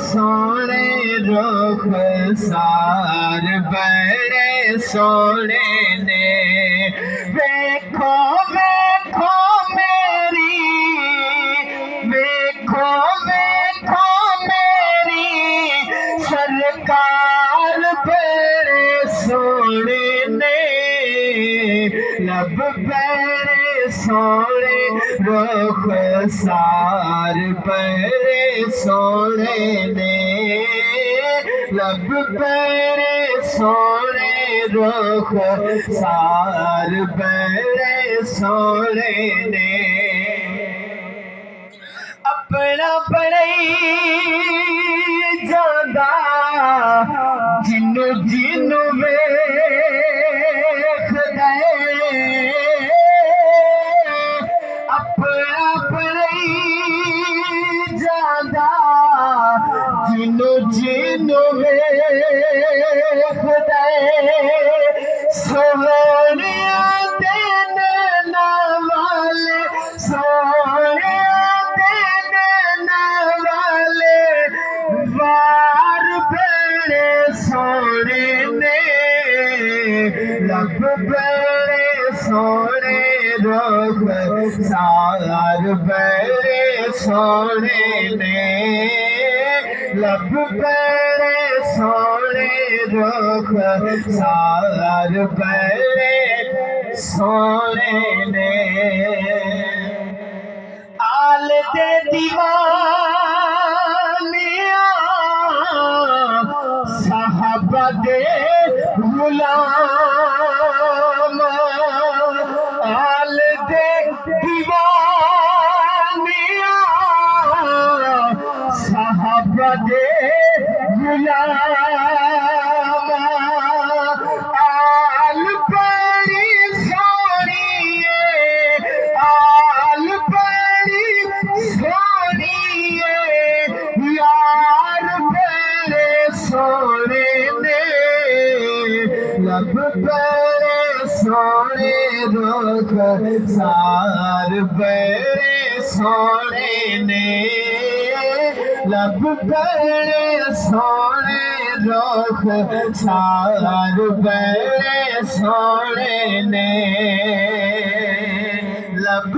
सोने रुख सार बड़े सोने ने देखो देखो मेरी देखो देखो मेरी सरकार बड़े सोने ने लब बड़े सोने रुख सार बड़े सोने ने लब बड़े सोने रुख सार बड़े सोने ने अपना बड़ई जादा जिन्नू जिन्नू वेख दे अपना बड़ई जादा जिन्नू जिन्नू वेख दे सोहनिया दे नैना वाले सोहनिया दे नैना वाले वार बड़े सोने ने लब बड़े सोने रुख सार बड़े सोने ने लब बड़े सोने रुख सार बड़े सोने ने आल दे दीवानिया साहबा दे गुलाम आल दे दीवानिया साहबा दे गुलाम आल बड़ी सोनिए आल बड़ी सोनिए यार बड़े सोने ने लब बड़े सोने रुख सार बड़े सोने ने लब बड़े सोने रुख सार बड़े सोने ने लब